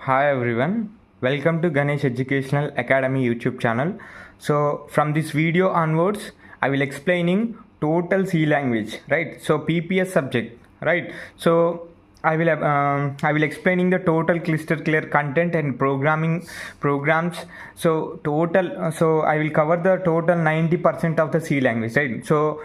Hi everyone, welcome to Ganesh Educational Academy YouTube channel. So from this video onwards, I will explaining total C language, right? So PPS subject, right? So I will explaining the total cluster clear content and programming programs. So I will cover the total 90% of the C language, right? So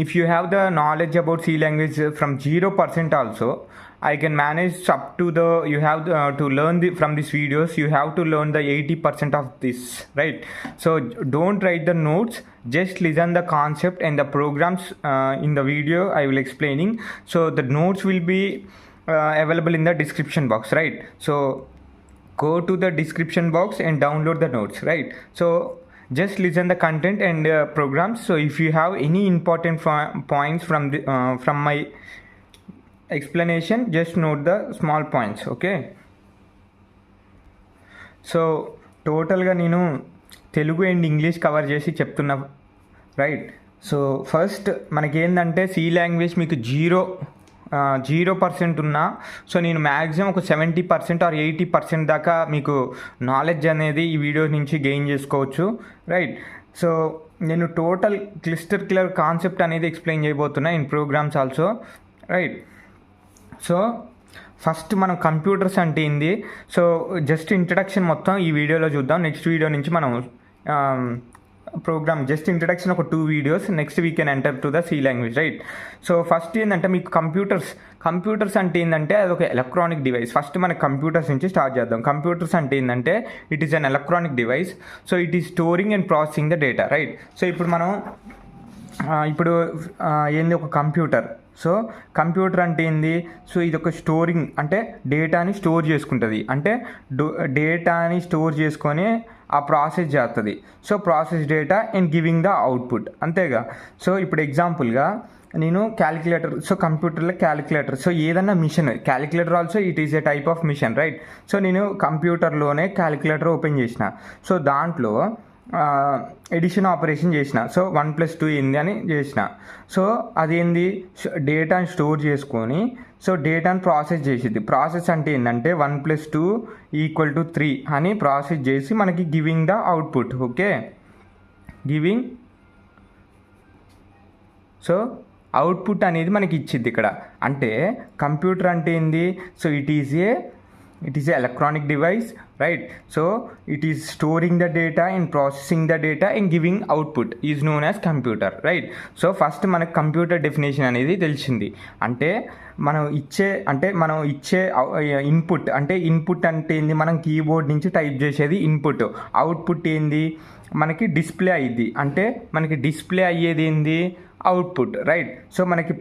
if you have the knowledge about C language from 0% also, I can manage up to the you have to learn from these videos. You have to learn the 80% of this, right? So don't write the notes, just listen the concept and the programs in the video I will explaining. So the notes will be available in the description box, right? So go to the description box and download the notes, right? So just listen the content and programs. So if you have any important points from my explanation, just note the small points, okay? So టోటల్గా నేను Telugu and English cover చేసి చెప్తున్నా, right? So first మనకేందంటే C language మీకు 0% ఉన్నా, so నేను maximum ఒక 70% are 80% దాకా మీకు నాలెడ్జ్ అనేది ఈ వీడియో నుంచి గెయిన్ చేసుకోవచ్చు, రైట్? సో నేను టోటల్ క్లిస్టర్ క్లియర్ కాన్సెప్ట్ అనేది ఎక్స్ప్లెయిన్ చేయబోతున్నా in programs also, right? So first మనం కంప్యూటర్స్ అంటే ఏంది, సో జస్ట్ ఇంట్రడక్షన్ మొత్తం ఈ వీడియోలో చూద్దాం. నెక్స్ట్ వీడియో నుంచి మనం ప్రోగ్రామ్ జస్ట్ ఇంట్రడక్షన్ ఒక 2 videos, next we can enter to the C language, right? So first ఏంటంటే మీకు కంప్యూటర్స్ అంటే ఏంటంటే అది ఒక ఎలక్ట్రానిక్ డివైస్. ఫస్ట్ మనకి కంప్యూటర్స్ నుంచి స్టార్ట్ చేద్దాం. కంప్యూటర్స్ అంటే ఏంటంటే it is an electronic device. So it is storing and processing the data, right? So ఇప్పుడు ఏంది ఒక కంప్యూటర్. సో కంప్యూటర్ అంటే ఏంది? సో ఇది ఒక స్టోరింగ్, అంటే డేటాని స్టోర్ చేసుకుంటుంది, అంటే డేటాని స్టోర్ చేసుకొని ఆ ప్రాసెస్ చేస్తుంది. So process data and giving the output, అంతేగా. సో ఇప్పుడు ఎగ్జాంపుల్గా నేను క్యాలిక్యులేటర్, సో కంప్యూటర్లో క్యాలిక్యులేటర్, సో ఏదన్నా machine, calculator also it is a type of machine, right? So నేను కంప్యూటర్లోనే క్యాలిక్యులేటర్ ఓపెన్ చేసిన, సో దాంట్లో ఎడిషన్ ఆపరేషన్ చేసిన, సో 1+2 ఏంది అని చేసిన. సో అదేంది? డేటాని స్టోర్ చేసుకొని సో డేటాని ప్రాసెస్ చేసేది. ప్రాసెస్ అంటే ఏంటంటే 1+2 = 3 అని ప్రాసెస్ చేసి మనకి giving the output, okay? Giving, so output అనేది మనకి ఇచ్చింది ఇక్కడ. అంటే కంప్యూటర్ అంటే ఏంది? So it is A electronic device, right? So it is storing the data and processing the data and giving output is known as computer, right? So first మనకు computer definition అనేది తెలిసింది. అంటే మనం ఇచ్చే ఇన్పుట్, అంటే input అంటే ఏంది? మనం కీబోర్డ్ నుంచి టైప్ చేసేది ఇన్పుట్. అవుట్పుట్ ఏంది? మనకి డిస్ప్లే అయ్యింది, అంటే మనకి డిస్ప్లే అయ్యేది ఏంది? Output, right? సో మనకి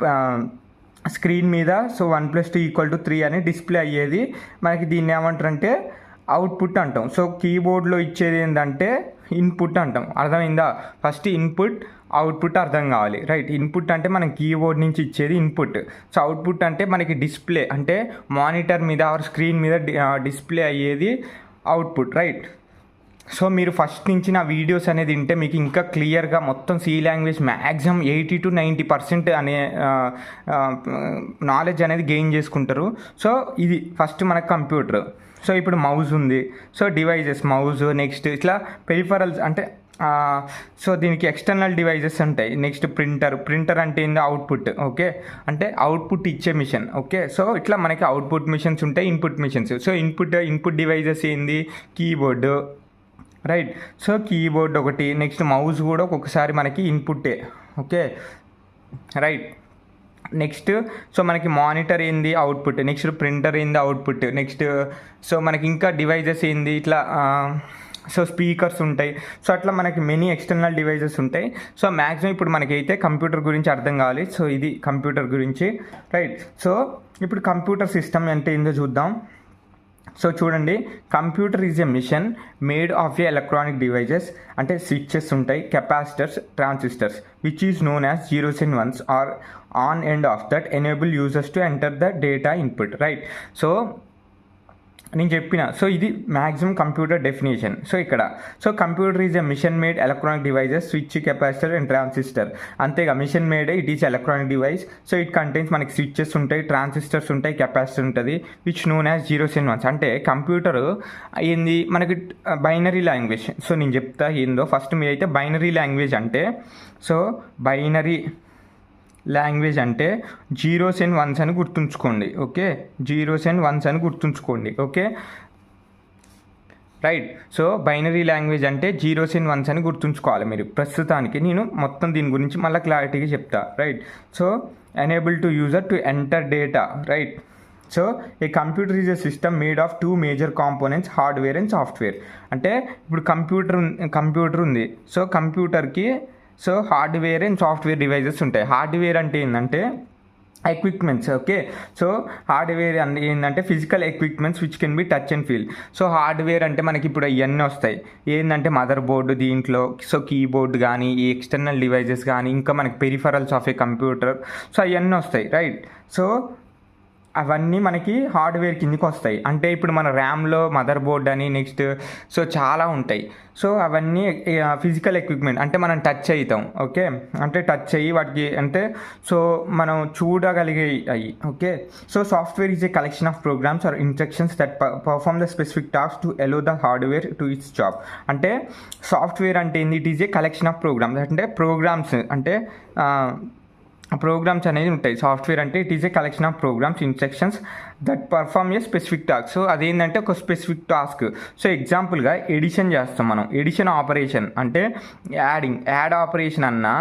స్క్రీన్ మీద సో 1+2 = 3 అని డిస్ప్లే అయ్యేది మనకి. దీన్ని ఏమంటారంటే అవుట్పుట్ అంటాం. సో కీబోర్డ్లో ఇచ్చేది ఏంటంటే ఇన్పుట్ అంటాం. అర్థమైందా? ఫస్ట్ ఇన్పుట్ అవుట్పుట్ అర్థం కావాలి, రైట్? ఇన్పుట్ అంటే మనం కీబోర్డ్ నుంచి ఇచ్చేది ఇన్పుట్. సో అవుట్పుట్ అంటే మనకి డిస్ప్లే, అంటే మానిటర్ మీద ఆర్ స్క్రీన్ మీద డిస్ప్లే అయ్యేది అవుట్పుట్, రైట్? సో మీరు ఫస్ట్ నుంచి నా వీడియోస్ అనేది వింటే మీకు ఇంకా క్లియర్గా మొత్తం సి లాంగ్వేజ్ మ్యాక్సిమం 80 to 90% అనే నాలెడ్జ్ అనేది గెయిన్ చేసుకుంటారు. సో ఇది ఫస్ట్ మనకు కంప్యూటర్. సో ఇప్పుడు మౌజ్ ఉంది, సో డివైజెస్ మౌజ్, నెక్స్ట్ ఇట్లా పెరిఫరల్స్, అంటే సో దీనికి ఎక్స్టర్నల్ డివైజెస్ ఉంటాయి. నెక్స్ట్ ప్రింటర్ అంటే ఏంది? Output, okay? అంటే అవుట్పుట్ ఇచ్చే మిషన్, ఓకే? సో ఇట్లా మనకి అవుట్పుట్ మిషన్స్ ఉంటాయి, input machines. So input devices ఏంది? Keyboard, right? సో కీబోర్డ్ ఒకటి, నెక్స్ట్ మౌస్ కూడా ఒక్కొక్కసారి మనకి ఇన్పుట్టే, ఓకే, రైట్? నెక్స్ట్ సో మనకి మానిటర్ ఏంది? అవుట్పుట్. నెక్స్ట్ ప్రింటర్ ఏంది? అవుట్పుట్. నెక్స్ట్ సో మనకి ఇంకా డివైజెస్ ఏంది? ఇట్లా సో స్పీకర్స్ ఉంటాయి. సో అట్లా మనకి మెనీ ఎక్స్టర్నల్ డివైజెస్ ఉంటాయి. సో మ్యాక్సిమం ఇప్పుడు మనకైతే కంప్యూటర్ గురించి అర్థం కావాలి. సో ఇది కంప్యూటర్ గురించి, రైట్? సో ఇప్పుడు కంప్యూటర్ సిస్టమ్ అంటే ఏందో చూద్దాం. సో చూడండి, computer is a machine made of a electronic devices, అంటే స్విచెస్ ఉంటాయి, capacitors, transistors, which is known as zeros and ones are on and off that enable users to enter the data input, right? So నేను చెప్పిన. So ఇది maximum computer definition. So ఇక్కడ so computer is a machine made electronic devices switch capacitor and transistor. అంతేగా machine made it is electronic device. So it contains మనకి switches ఉంటాయి, transistors ఉంటాయి, capacitor ఉంటుంది, which known as zeros and ones. అంటే computer ఏంది మనకి binary language. So నేను చెప్తా ఏందో. ఫస్ట్ మీరైతే బైనరీ లాంగ్వేజ్ అంటే సో బైనరీ లాంగ్వేజ్ అంటే జీరోస్ అండ్ వన్స్ అని గుర్తుంచుకోండి. ఓకే, జీరోస్ అండ్ వన్స్ అని గుర్తుంచుకోండి. Okay right. So binary language అంటే జీరోస్ అండ్ వన్స్ అని గుర్తుంచుకోవాలి మీరు. ప్రస్తుతానికి నేను మొత్తం దీని గురించి మళ్ళీ క్లారిటీగా చెప్తా. Right. So enable to user to enter data. Right. So a computer is a system made of 2 major components, hardware and software. అంటే ఇప్పుడు కంప్యూటర్ ఉంది. సో కంప్యూటర్కి so hardware and software devices ఉంటాయి. హార్డ్వేర్ అంటే ఏంటంటే ఎక్విప్మెంట్స్. ఓకే, సో హార్డ్వేర్ ఏంటంటే physical equipments which can be touch and feel. So hardware అంటే మనకి ఇప్పుడు ఇవన్నీ వస్తాయి. ఏంటంటే మదర్ బోర్డు దీంట్లో, సో కీబోర్డ్ కానీ, ఈ ఎక్స్టర్నల్ డివైజెస్ కానీ, ఇంకా మనకి peripherals of A computer, so అవన్నీ వస్తాయి. రైట్. సో అవన్నీ మనకి హార్డ్వేర్ కిందకి వస్తాయి. అంటే ఇప్పుడు మన ర్యామ్లో మదర్ బోర్డ్ అని నెక్స్ట్ సో చాలా ఉంటాయి. సో అవన్నీ ఫిజికల్ ఎక్విప్మెంట్ అంటే మనం టచ్ అవుతాం. ఓకే, అంటే టచ్ అయ్యి వాటికి అంటే సో మనం చూడగలిగే అయ్యి. Okay, so software is a collection of programs or instructions that perform the specific task to allow the hardware to its job. అంటే సాఫ్ట్వేర్ అంటే ఏంది? It is a collection of programs. అంటే ప్రోగ్రామ్స్ అంటే programs అనేది ఉంటాయి. Software అంటే it is a collection of programs instructions that perform a specific task. So అదేంటంటే ఒక స్పెసిఫిక్ టాస్క్. సో ఎగ్జాంపుల్గా ఎడిషన్ చేస్తాం మనం. ఎడిషన్ ఆపరేషన్ అంటే యాడ్ ఆపరేషన్ అన్నా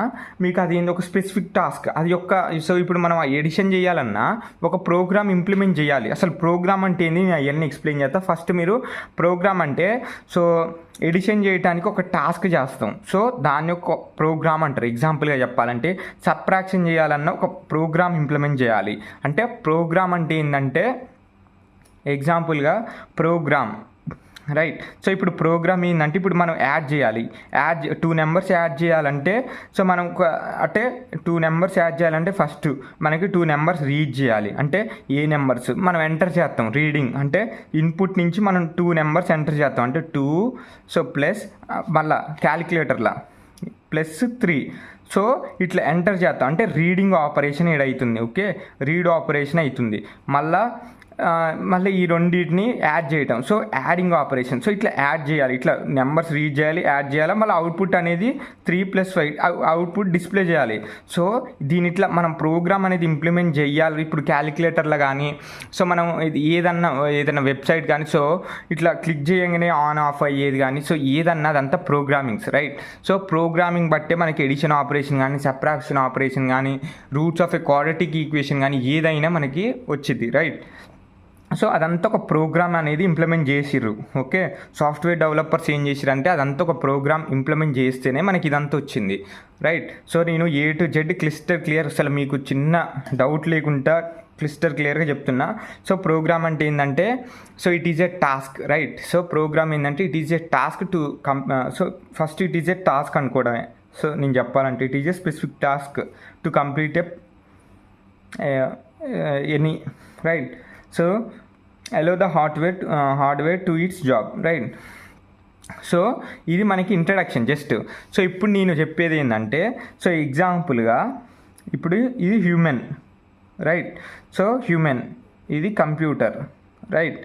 మీకు అది ఏంది ఒక స్పెసిఫిక్ టాస్క్. అది యొక్క సో ఇప్పుడు మనం ఎడిషన్ చేయాలన్నా ఒక ప్రోగ్రామ్ ఇంప్లిమెంట్ చేయాలి. అసలు ప్రోగ్రామ్ అంటే ఏంది నేను అవన్నీ ఎక్స్ప్లెయిన్ చేస్తా. ఫస్ట్ మీరు ప్రోగ్రామ్ అంటే సో ఎడిషన్ చేయడానికి ఒక టాస్క్ చేస్తాం. సో దాన్ని ఒక ప్రోగ్రామ్ అంటారు. ఎగ్జాంపుల్గా చెప్పాలంటే సబ్ట్రాక్షన్ చేయాలన్నా ఒక ప్రోగ్రామ్ ఇంప్లిమెంట్ చేయాలి. అంటే ప్రోగ్రామ్ అంటే ఏంటంటే ఎగ్జాంపుల్గా ప్రోగ్రామ్. రైట్. సో ఇప్పుడు ప్రోగ్రామ్ ఏంటంటే ఇప్పుడు మనం యాడ్ చేయాలి. 2 నెంబర్స్ యాడ్ చేయాలంటే సో మనం అంటే 2 నెంబర్స్ యాడ్ చేయాలంటే ఫస్ట్ మనకి 2 నెంబర్స్ రీడ్ చేయాలి. అంటే ఏ నెంబర్స్ మనం ఎంటర్ చేస్తాం. రీడింగ్ అంటే ఇన్పుట్ నుంచి మనం 2 నెంబర్స్ ఎంటర్ చేస్తాం. అంటే 2 సో ప్లస్ మళ్ళా క్యాలిక్యులేటర్లా +3. సో ఇట్లా ఎంటర్ చేస్తాం. అంటే రీడింగ్ ఆపరేషన్ ఏడవుతుంది. ఓకే, రీడ్ ఆపరేషన్ అవుతుంది. మళ్ళీ ఈ రెండింటిని యాడ్ చేయటం. So adding operation. సో ఇట్లా యాడ్ చేయాలి, ఇట్లా నెంబర్స్ రీడ్ చేయాలి, యాడ్ చేయాలి. మళ్ళీ అవుట్పుట్ అనేది 3 + 5 అవుట్పుట్ డిస్ప్లే చేయాలి. సో దీని ఇట్లా మనం ప్రోగ్రామ్ అనేది ఇంప్లిమెంట్ చేయాలి. ఇప్పుడు క్యాలిక్యులేటర్లో కానీ సో మనం ఏదన్నా వెబ్సైట్ కానీ సో ఇట్లా క్లిక్ చేయగానే ఆన్ ఆఫ్ అయ్యేది కానీ సో ఏదన్నా అదంతా ప్రోగ్రామింగ్స్. రైట్. సో ప్రోగ్రామింగ్ బట్టే మనకి ఎడిషన్ ఆపరేషన్ కానీ, సబ్ట్రాక్షన్ ఆపరేషన్ కానీ, roots of a quadratic equation కానీ ఏదైనా మనకి వచ్చింది. రైట్. సో అదంతా ఒక ప్రోగ్రామ్ అనేది ఇంప్లిమెంట్ చేసిర్రు. ఓకే, సాఫ్ట్వేర్ డెవలపర్స్ ఏం చేసిరంటే అదంతా ఒక ప్రోగ్రామ్ ఇంప్లిమెంట్ చేస్తేనే మనకి ఇదంతా వచ్చింది. రైట్. సో నేను A to Z క్లియర్ అసలు మీకు చిన్న డౌట్ లేకుండా క్లియర్గా చెప్తున్నా. సో ప్రోగ్రామ్ అంటే ఏంటంటే so it is a task. Right. So program ఏంటంటే it is a task to so first it is a task అనుకోవడమే. సో నేను చెప్పాలంటే it is a specific task to complete any. Right. So allow the hardware to its job. Right. So ఇది మనకి introduction just. So ఇప్పుడు నేను చెప్పేది ఏంటంటే so ఎగ్జాంపుల్గా ఇప్పుడు ఇది హ్యూమన్. రైట్. సో హ్యూమన్, ఇది కంప్యూటర్. రైట్.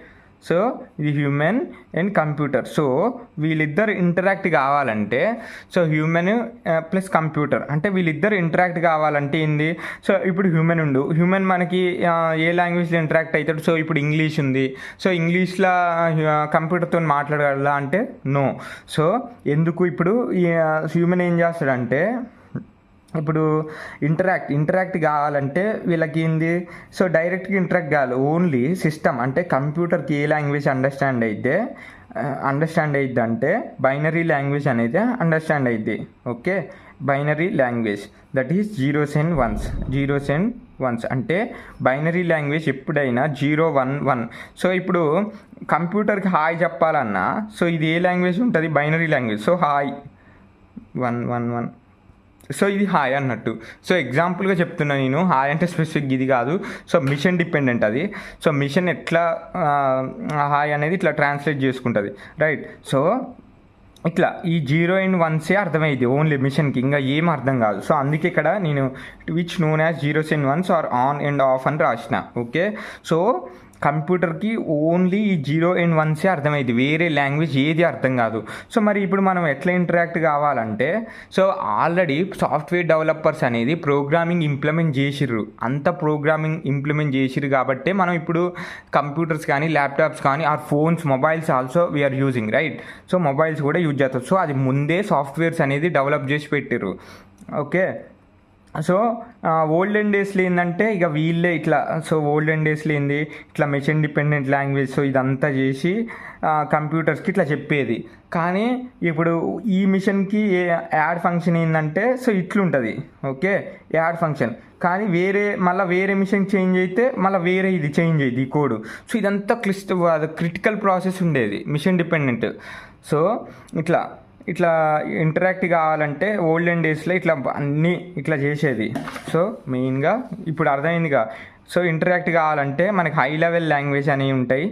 సో ఇది హ్యూమన్ అండ్ కంప్యూటర్. సో వీళ్ళిద్దరు ఇంటరాక్ట్ కావాలంటే సో హ్యూమన్ ప్లస్ కంప్యూటర్ అంటే వీళ్ళిద్దరు ఇంటరాక్ట్ కావాలంటే ఏంది? సో ఇప్పుడు హ్యూమన్ మనకి ఏ లాంగ్వేజ్లో ఇంటరాక్ట్ అవుతాడు? సో ఇప్పుడు ఇంగ్లీష్ ఉంది. సో ఇంగ్లీష్లో కంప్యూటర్తో మాట్లాడగలరా అంటే నో. సో ఎందుకు? ఇప్పుడు హ్యూమన్ ఏం చేస్తాడంటే ఇప్పుడు ఇంటరాక్ట్ కావాలంటే వీళ్ళకి ఏంది? సో డైరెక్ట్గా ఇంటరాక్ట్ కావాలి. ఓన్లీ సిస్టమ్ అంటే కంప్యూటర్కి ఏ లాంగ్వేజ్ అండర్స్టాండ్ అయ్యిద్ది అంటే బైనరీ లాంగ్వేజ్ అనేది అండర్స్టాండ్ అయ్యిద్ది. Okay, binary language that is zeros and ones. అంటే బైనరీ లాంగ్వేజ్ ఎప్పుడైనా 0 1 1. సో ఇప్పుడు కంప్యూటర్కి హాయ్ చెప్పాలన్నా సో ఇది ఏ లాంగ్వేజ్ ఉంటుంది? Binary language. So hi 1 1 1. So ఇది హాయ్ అన్నట్టు. సో ఎగ్జాంపుల్గా చెప్తున్నా నేను, హాయ్ అంటే స్పెసిఫిక్ ఇది కాదు. సో మిషన్ డిపెండెంట్ అది. సో మిషన్ ఎట్లా హాయ్ అనేది ఇట్లా ట్రాన్స్లేట్ చేసుకుంటుంది, రైట్. సో ఇట్లా ఈ 0 and 1 అర్థమైంది ఓన్లీ మిషన్కి, ఇంకా ఏం అర్థం కాదు. సో అందుకే ఇక్కడ నేను which known as 0s and 1s are on and off అని రాసిన. ఓకే, సో కంప్యూటర్కి ఓన్లీ ఈ 0 and 1 అర్థమైంది, వేరే లాంగ్వేజ్ ఏది అర్థం కాదు. సో మరి ఇప్పుడు మనం ఎట్లా ఇంటరాక్ట్ కావాలంటే, సో ఆల్రెడీ సాఫ్ట్వేర్ డెవలపర్స్ అనేది ప్రోగ్రామింగ్ ఇంప్లిమెంట్ చేసిర్రు, అంత ప్రోగ్రామింగ్ ఇంప్లిమెంట్ చేసిర్రు కాబట్టి మనం ఇప్పుడు కంప్యూటర్స్ కానీ ల్యాప్టాప్స్ కానీ or phones mobiles also we are using, right. So mobiles కూడా యూజ్ చేస్తారు. సో అది ముందే సాఫ్ట్వేర్స్ అనేది డెవలప్ చేసి పెట్టిర్రు. ఓకే, సో ఓల్డెన్ డేస్లో ఏంటంటే ఇక వీళ్ళే ఇట్లా, సో ఓల్డెన్ డేస్లో ఏంది ఇట్లా మెషిన్ డిపెండెంట్ లాంగ్వేజ్, సో ఇదంతా చేసి కంప్యూటర్స్కి ఇట్లా చెప్పేది. కానీ ఇప్పుడు ఈ మిషన్కి యాడ్ ఫంక్షన్ ఏంటంటే, సో ఇట్లుంటుంది. ఓకే, యాడ్ ఫంక్షన్, కానీ వేరే మిషన్ చేంజ్ అయితే మళ్ళీ వేరే ఇది చేంజ్ అయ్యింది ఈ కోడ్. సో ఇదంతా క్రిటికల్ ప్రాసెస్ ఉండేది మిషన్ డిపెండెంట్. సో ఇట్లా ఇంటరాక్ట్ కావాలంటే ఓల్డెన్ డేస్లో ఇట్లా అన్నీ ఇట్లా చేసేది. సో మెయిన్గా ఇప్పుడు అర్థమైందిగా. సో ఇంటరాక్ట్ కావాలంటే మనకి హై లెవెల్ లాంగ్వేజ్ అనేవి ఉంటాయి,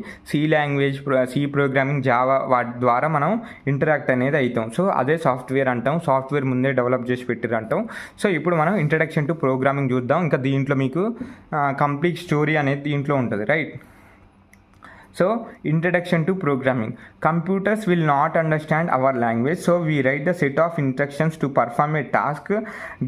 సి ప్రోగ్రామింగ్, జావా, వాటి ద్వారా మనం ఇంటరాక్ట్ అనేది అవుతాం. సో అదే సాఫ్ట్వేర్ అంటాం, సాఫ్ట్వేర్ ముందే డెవలప్ చేసి పెట్టిరు అంటాం. సో ఇప్పుడు మనం ఇంట్రడక్షన్ టు ప్రోగ్రామింగ్ చూద్దాం. ఇంకా దీంట్లో మీకు కంప్లీట్ స్టోరీ అనేది దీంట్లో ఉంటుంది, right. So, introduction to programming. Computers will not understand our language, so we write the set of instructions to perform a task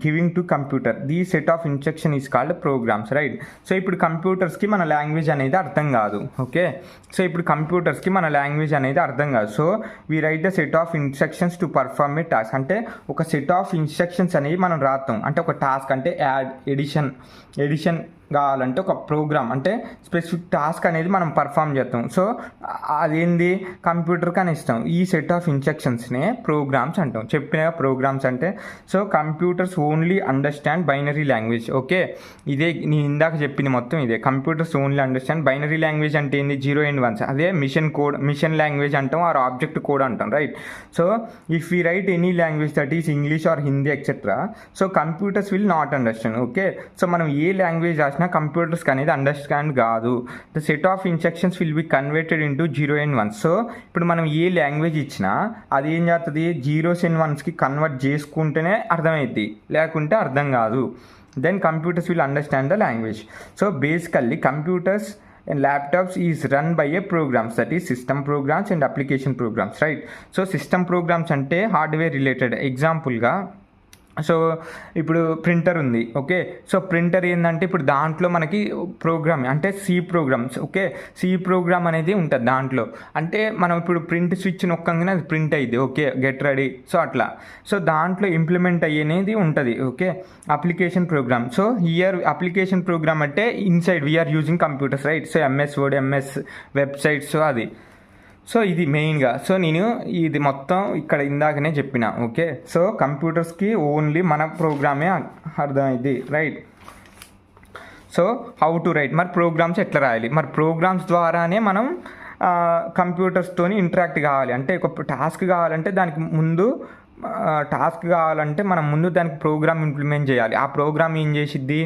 giving to computer. This set of instruction is called programs, right? So, ఇప్పుడు కంప్యూటర్స్కి మన language అనేది అర్థం కాదు. Okay, so ఇప్పుడు కంప్యూటర్స్కి మన language అనేది అర్థం కాదు. So we write the set of instructions to perform A task. అంటే ఒక సెట్ ఆఫ్ ఇన్స్ట్రక్షన్స్ అనేవి మనం రాస్తాం. అంటే ఒక టాస్క్ అంటే యాడ్, ఎడిషన్ కావాలంటే ఒక ప్రోగ్రామ్ అంటే స్పెసిఫిక్ టాస్క్ అనేది మనం పర్ఫామ్ చేస్తాం. సో అదేంది కంప్యూటర్కి అని ఇస్తాం. ఈ సెట్ ఆఫ్ ఇన్స్ట్రక్షన్స్నే ప్రోగ్రామ్స్ అంటాం. చెప్పిన ప్రోగ్రామ్స్ అంటే, so computers only understand binary language. Okay, ఇదే నేను ఇందాక చెప్పింది మొత్తం ఇదే. Computers only understand binary language అంటే ఏంది, 0 and 1. అదే మిషన్ లాంగ్వేజ్ అంటాం ఆర్ ఆబ్జెక్ట్ కోడ్ అంటాం, right. So if we write any language that is English are Hindi etcetera, so computers will not understand. Okay, so మనం ఏ లాంగ్వేజ్ కంప్యూటర్స్కి అనేది understand కాదు. The set of instructions will be converted into 0 and 1. So ఇప్పుడు మనం ఏ language ఇచ్చినా అది ఏం చేస్తుంది, 0s and 1sకి convert చేసుకుంటేనే అర్థమవుద్ది, లేకుంటే అర్థం కాదు. Then computers will understand the language. So basically computers and laptops is run by a programs, that is system programs and application programs, right. So system programs ante hardware related. Example ga, so ఇప్పుడు printer ఉంది. Okay, so printer ఏంటంటే ఇప్పుడు దాంట్లో మనకి program అంటే C programs. Okay, C program అనేది ఉంటుంది దాంట్లో. అంటే మనం ఇప్పుడు ప్రింట్ స్విచ్ నొక్కంగానే అది ప్రింట్ అయ్యింది. ఓకే, గెట్ రెడీ, సో అట్లా. సో దాంట్లో ఇంప్లిమెంట్ అయ్యేది ఉంటుంది. Okay, application program. So here application program అంటే inside we are using computers, right. So MS Word, MS websites, so అది. సో ఇది మెయిన్గా. సో నేను ఇది మొత్తం ఇక్కడ ఇందాకనే చెప్పిన. ఓకే, సో కంప్యూటర్స్కి ఓన్లీ మన ప్రోగ్రామే అర్థమైంది, right. So how to right, మరి ప్రోగ్రామ్స్ ఎట్లా రాయాలి, మరి ప్రోగ్రామ్స్ ద్వారానే మనం కంప్యూటర్స్తోని ఇంటరాక్ట్ కావాలి. అంటే ఒక టాస్క్ కావాలంటే దానికి ముందు మనం ముందు దానికి ప్రోగ్రామ్ ఇంప్లిమెంట్ చేయాలి. ఆ ప్రోగ్రామ్ ఏం చేసిద్ది,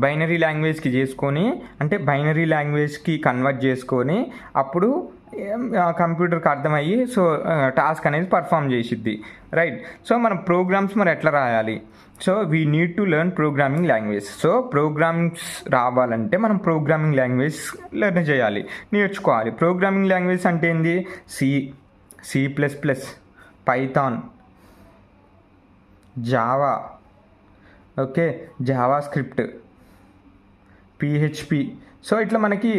బైనరీ లాంగ్వేజ్కి చేసుకొని, అంటే బైనరీ లాంగ్వేజ్కి కన్వర్ట్ చేసుకొని అప్పుడు కంప్యూటర్కి అర్థమయ్యి సో టాస్క్ అనేది పర్ఫామ్ చేసిద్ది, రైట్. సో మనం ప్రోగ్రామ్స్ మరి ఎట్లా రాయాలి, so we need to learn programming language. So programs రావాలంటే మనం ప్రోగ్రామింగ్ లాంగ్వేజ్ లెర్న్ చేయాలి, నేర్చుకోవాలి. ప్రోగ్రామింగ్ లాంగ్వేజ్ అంటే ఏంది, C++, Python, Java, okay, JavaScript, PHP. So ఇట్లా మనకి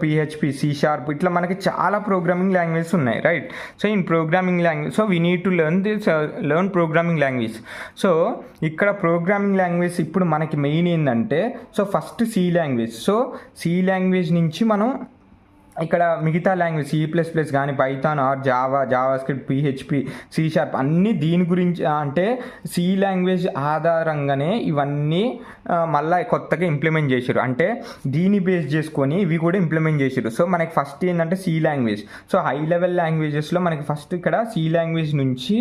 PHP, C# ఇట్లా మనకి చాలా ప్రోగ్రామింగ్ లాంగ్వేజెస్ ఉన్నాయి, right. So in programming language, so we need to learn programming language. So ఇక్కడ ప్రోగ్రామింగ్ లాంగ్వేజ్ ఇప్పుడు మనకి మెయిన్ ఏంటంటే, so first C language. So C language నుంచి మనం ఇక్కడ మిగతా లాంగ్వేజ్ C++ కానీ Python or JavaScript PHP C# అన్నీ దీని గురించి అంటే సి లాంగ్వేజ్ ఆధారంగానే ఇవన్నీ మళ్ళీ కొత్తగా ఇంప్లిమెంట్ చేశారు. అంటే దీన్ని బేస్ చేసుకొని ఇవి కూడా ఇంప్లిమెంట్ చేశారు. సో మనకి ఫస్ట్ ఏంటంటే C language. So high level లాంగ్వేజెస్లో మనకి ఫస్ట్ ఇక్కడ సి లాంగ్వేజ్ నుంచి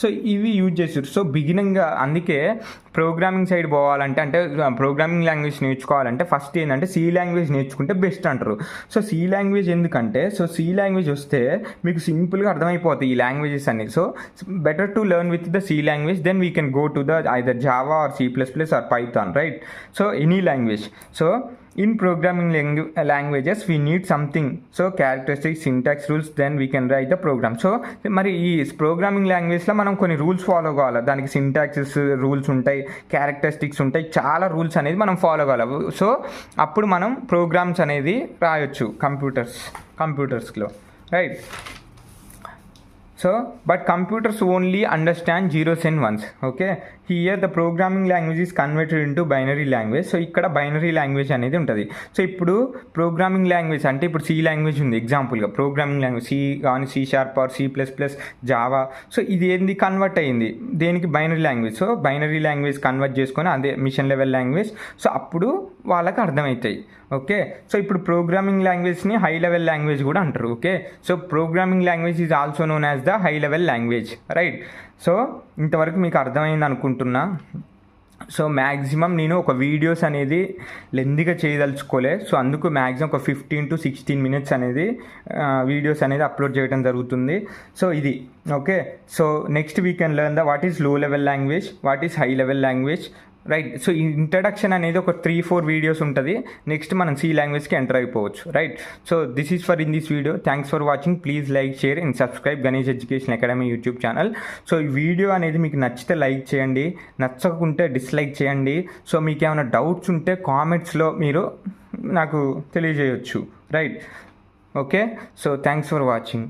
సో ఇవి యూజ్ చేశారు. సో బిగినింగ్గా అందుకే ప్రోగ్రామింగ్ సైడ్ పోవాలంటే అంటే ప్రోగ్రామింగ్ లాంగ్వేజ్ నేర్చుకోవాలంటే ఫస్ట్ ఏంటంటే సి లాంగ్వేజ్ నేర్చుకుంటే బెస్ట్ అంటారు. సో సి లాంగ్వేజ్ ఎందుకంటే సో సి లాంగ్వేజ్ వస్తే మీకు సింపుల్గా అర్థమైపోతాయి ఈ లాంగ్వేజెస్ అన్ని. So better to learn with the C language then we can go to the either Java or C++ are Python, right? So any language. So in programming languages we need something, so characteristics, syntax, rules, then we can write the program. So మరి ఈ programming లాంగ్వేజ్లో మనం కొన్ని rules follow కావాలి. దానికి syntaxes rules ఉంటాయి, characteristics ఉంటాయి, చాలా రూల్స్ అనేది మనం ఫాలో కావాలి. సో అప్పుడు మనం ప్రోగ్రామ్స్ అనేది రాయొచ్చు కంప్యూటర్స్లో, right? So but computers only understand zeros and ones. Okay, here the programming language is converted into binary language. So ఇక్కడ బైనరీ లాంగ్వేజ్ అనేది ఉంటుంది. సో ఇప్పుడు ప్రోగ్రామింగ్ లాంగ్వేజ్ అంటే ఇప్పుడు సి లాంగ్వేజ్ ఉంది ఎగ్జాంపుల్గా, ప్రోగ్రామింగ్ లాంగ్వేజ్ సి కానీ C# or C++, Java. So ఇది ఏంది కన్వర్ట్ అయ్యింది దేనికి? Binary language. So binary language convert చేసుకొని అదే మిషన్ లెవెల్ లాంగ్వేజ్. సో అప్పుడు వాళ్ళకి అర్థమవుతాయి. ఓకే, సో ఇప్పుడు ప్రోగ్రామింగ్ లాంగ్వేజ్ని హై లెవెల్ లాంగ్వేజ్ కూడా అంటారు. Okay, so programming language is also known as the high level language, right? So ఇంతవరకు మీకు అర్థమైంది అనుకుంటున్నా. సో మ్యాక్సిమం నేను ఒక వీడియోస్ అనేది లెందీగా చేయదలుచుకోలే. సో అందుకు మ్యాక్సిమం ఒక 15 to 16 minutes అనేది వీడియోస్ అనేది అప్లోడ్ చేయడం జరుగుతుంది. సో ఇది okay. So next we can learn the what is low level language, what is high level language, right? So ఈ ఇంట్రడక్షన్ అనేది ఒక 3-4 వీడియోస్ ఉంటుంది. నెక్స్ట్ మనం సి లాంగ్వేజ్కి ఎంటర్ అయిపోవచ్చు, right? So this is for in this video. Thanks for watching. Please like, share and subscribe Ganesh education academy YouTube channel. So ఈ video అనేది మీకు నచ్చితే లైక్ చేయండి, నచ్చకుంటే డిస్లైక్ చేయండి. సో మీకు ఏమైనా డౌట్స్ ఉంటే కామెంట్స్లో మీరు నాకు తెలియజేయవచ్చు, right? Okay, so thanks for watching.